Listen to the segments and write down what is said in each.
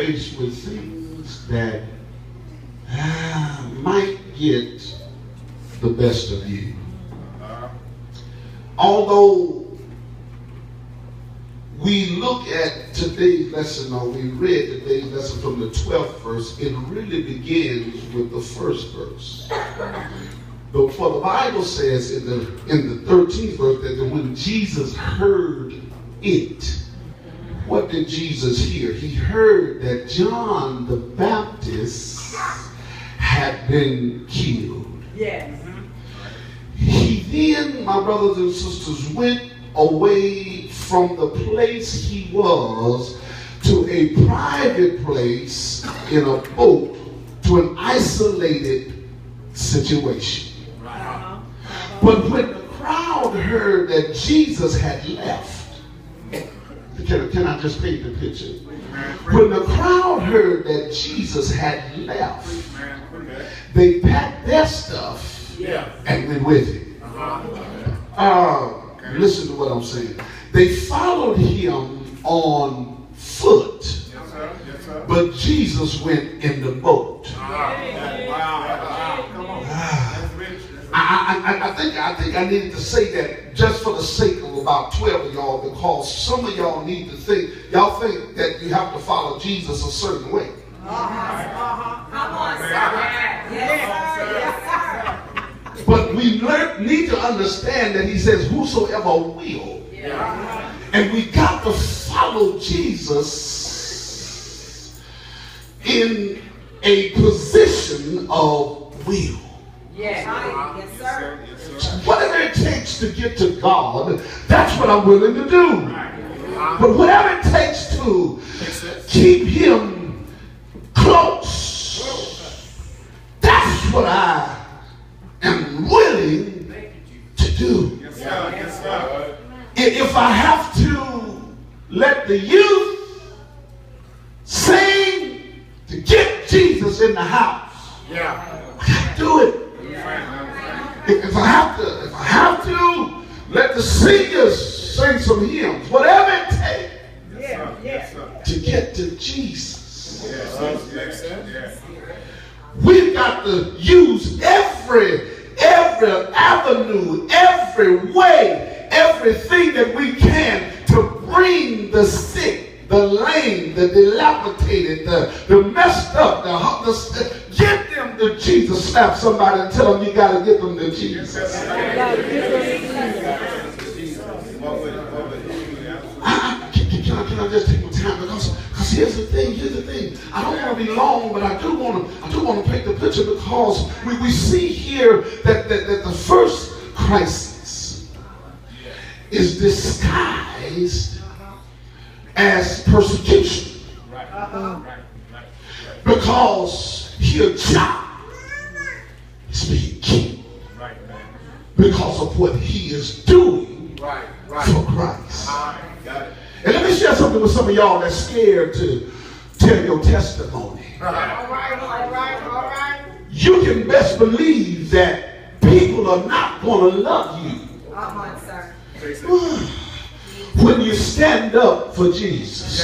faced with things that might get the best of you. Although we look at today's lesson, or we read today's lesson from the 12th verse, it really begins with the first verse. But for the Bible says in the 13th verse that when Jesus heard it, what did Jesus hear? He heard that John the Baptist had been killed. Yes. He then, my brothers and sisters, went away from the place he was to a private place in a boat to an isolated situation. But when the crowd heard that Jesus had left, can I just paint the picture? When the crowd heard that Jesus had left, they packed their stuff and went with him. Listen to what I'm saying. They followed him on foot, but Jesus went in the boat. I think I needed to say that just for the sake of about 12 of y'all, because some of y'all need to think, y'all think that you have to follow Jesus a certain way. Come on, sir. Yes, sir. But we need to understand that he says, whosoever will. And we got to follow Jesus in a position of will. Yes, sir. Whatever it takes to get to God, that's what I'm willing to do. But whatever it takes to keep him close, that's what I am willing to do. If I have to let the youth sing to get Jesus in the house, I can't do it. If I have to let the singers sing some hymns, whatever it takes to get to Jesus. We've got to use every avenue, every way, everything that we can to bring the sick, the lame, the dilapidated, the messed up, get them to Jesus. Slap somebody and tell them you got to get them to Jesus. Can I just take my time? Because here's the thing. I don't want to be long, but I do want to paint the picture, because we see here that the first crisis is disguised as persecution. Because here John is being killed because of what he is doing for Christ. And let me share something with some of y'all that's scared to tell your testimony. All right. You can best believe that people are not going to love you when you stand up for Jesus.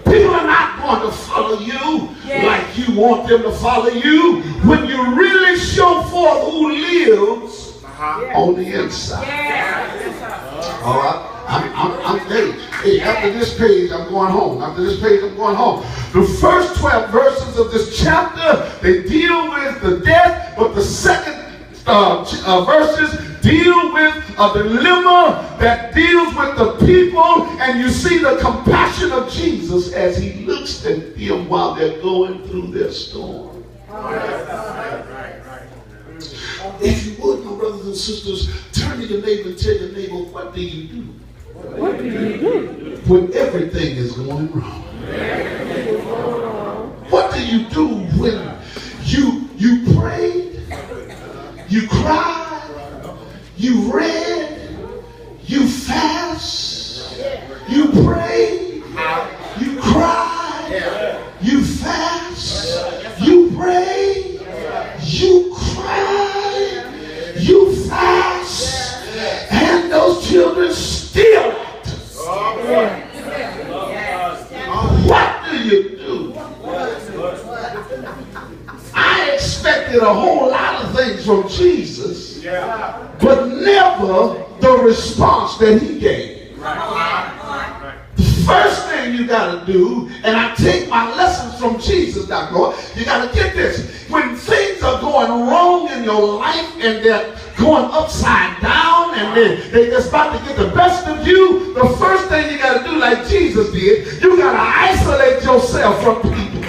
People are not going to follow you like you want them to follow you when you really show forth who lives on the inside. All right? Hey, after this page, I'm going home. The first 12 verses of this chapter, they deal with the death, but the second verses deal with a dilemma that deals with the people, and you see the compassion of Jesus as he looks at them while they're going through their storm. If you would, my brothers and sisters, turn to your neighbor and tell your neighbor, what do you do? What do you do when everything is going wrong? What do you do when you prayed, you cried, you read, you fast, you prayed, you cried, you fast, you prayed, you cried, you fast, and those children still act. What do expected a whole lot of things from Jesus, but never the response that he gave. The first thing you got to do, and I take my lessons from Jesus, Dr. Lord, you got to get this. When things are going wrong in your life and they're going upside down and they're just about to get the best of you, the first thing you got to do, like Jesus did, you got to isolate yourself from people.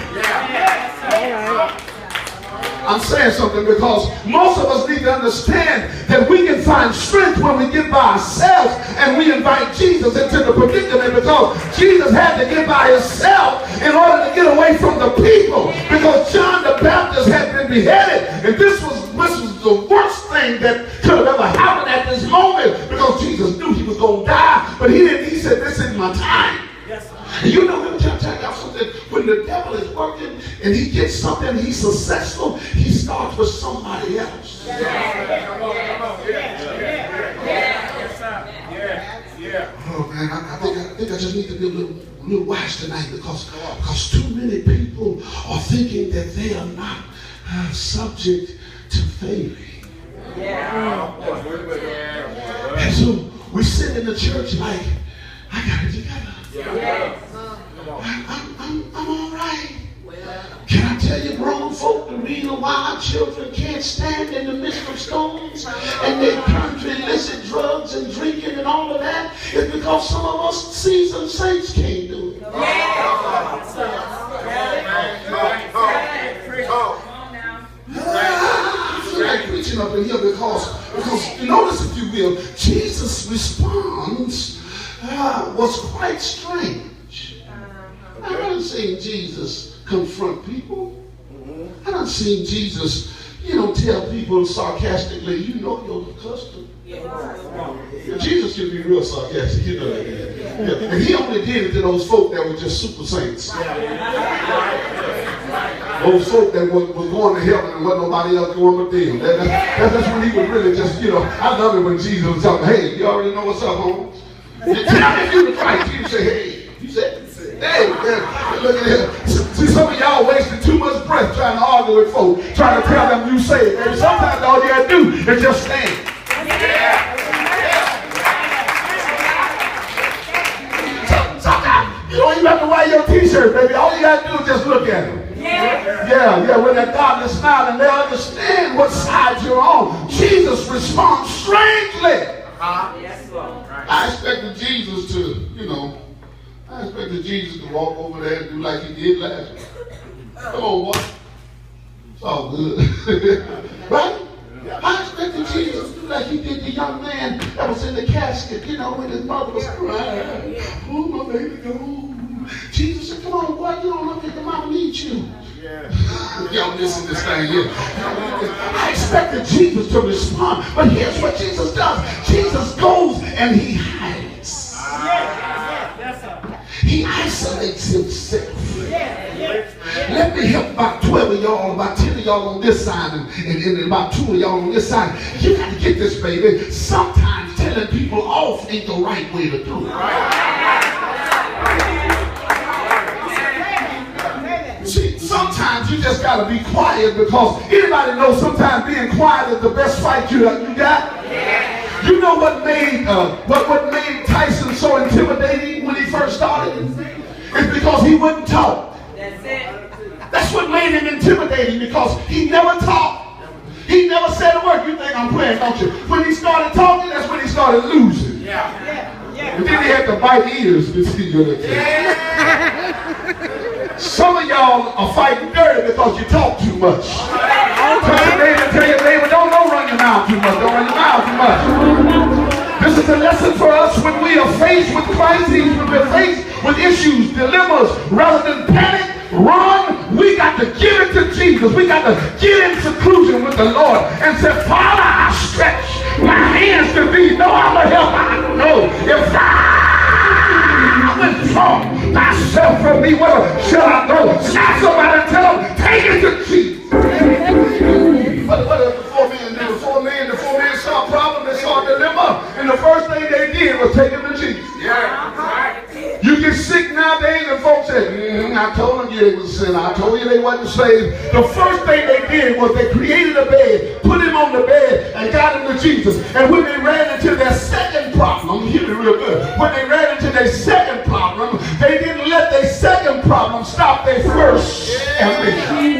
I'm saying something because most of us need to understand that we can find strength when we get by ourselves and we invite Jesus into the predicament, because Jesus had to get by himself in order to get away from the people, because John the Baptist had been beheaded, and this was the worst thing that could have ever happened at this moment, because Jesus knew he was going to die, but he didn't. He said, this is my time. And you know, let me tell you something. When the devil is working and he gets something, he's successful, he starts with somebody else. Oh man, I think I just need to be a little wise tonight, because too many people are thinking that they are not subject to failing. And so we sit in the church like, I got it together. I'm all right. Can I tell you, grown folk, the reason why our children can't stand in the midst of storms and they turn to illicit drugs and drinking and all of that is because some of us seasoned saints can't do it. I feel like preaching up in here because notice, if you will, Jesus' response was quite strange. I haven't seen Jesus confront people. I haven't seen Jesus, tell people sarcastically, you're the custom. Jesus can be real sarcastic, that. And he only did it to those folk that were just super saints. Those folk that was going to heaven and wasn't nobody else going but them. That's when he was really just, I love it when Jesus was talking, hey, you already know what's up, home. Tell me if you the Christ. You say, hey. You said, hey, man, look at this. See, some of y'all wasting too much breath trying to argue with folk, trying to tell them you say it. And sometimes all you got to do is just stand. Sometimes you don't even have to wear your t-shirt, baby. All you got to do is just look at them. Yeah, with that godly smile, and they understand what side you're on. Jesus responds strangely. I expected Jesus to, walk over there and do like he did last week. Come on, what? It's all good. Right? I expected Jesus to do like he did the young man that was in the casket, when his mother was crying. Oh, my baby, go. Jesus said, come on, boy, you don't look like your mama needs you. Y'all missing this thing here. I expected Jesus to respond, but here's what Jesus does. Jesus goes and he hides. He isolates himself. Let me help about 12 of y'all, about 10 of y'all on this side, and about 2 of y'all on this side. You got to get this, baby. Sometimes telling people off ain't the right way to do it. See, sometimes you just got to be quiet, because anybody knows sometimes being quiet is the best fight you got? You know what made Tyson so intimidating when he first started? It's because he wouldn't talk. That's it. That's what made him intimidating, because he never talked. He never said a word. You think I'm playing, don't you? When he started talking, that's when he started losing. And then he had to bite ears to see you. Some of y'all are fighting dirty because you talk too much. Tell your neighbor, don't run your mouth too much. Don't run your mouth too much. This is a lesson for us when we are faced with crises, when we're faced with issues, dilemmas. Rather than panic, run, we got to give it to Jesus. We got to get in seclusion with the Lord and say, Father, I stretch my hands to thee. No other help I know. If I withdraw myself from thee, where shall I go? Snap somebody and tell them, take it to Jesus. What did the four men do? The four men saw a problem, they saw a dilemma, and the first thing they did was take him to Jesus. You get sick nowadays and folks say, I I told you they was a sinner. I told you they wasn't saved. The first thing they did was they created a bed, put him on the bed, and got him to Jesus. And when they ran into their second problem, hear me real good. When they ran into their second problem, they didn't let their second problem stop their first ambition.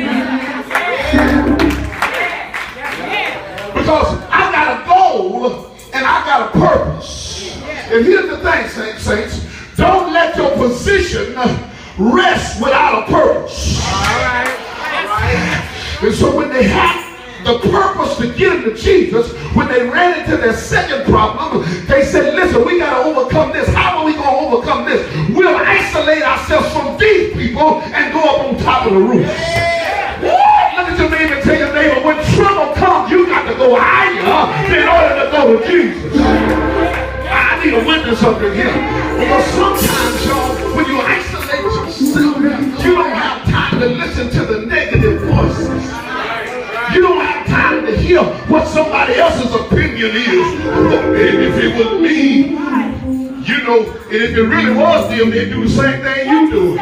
Because I got a goal and I got a purpose. And here's the thing, saints. Don't let your position rest without a purpose. All right. And so when they had the purpose to get him to Jesus, when they ran into their second problem, they said, listen, we got to overcome this. How are we going to overcome this? We'll isolate ourselves from these people and go up on top of the roof. Look at your neighbor and tell your neighbor, when trouble comes, you got to go higher in order to go to Jesus. I need a witness up in here. Because sometimes, y'all, when you isolate yourself, you don't have time to listen to the negative voices. You don't have time to hear what somebody else's opinion is. Oh, baby, if it was me, you know, and if it really was them, they'd do the same thing you do.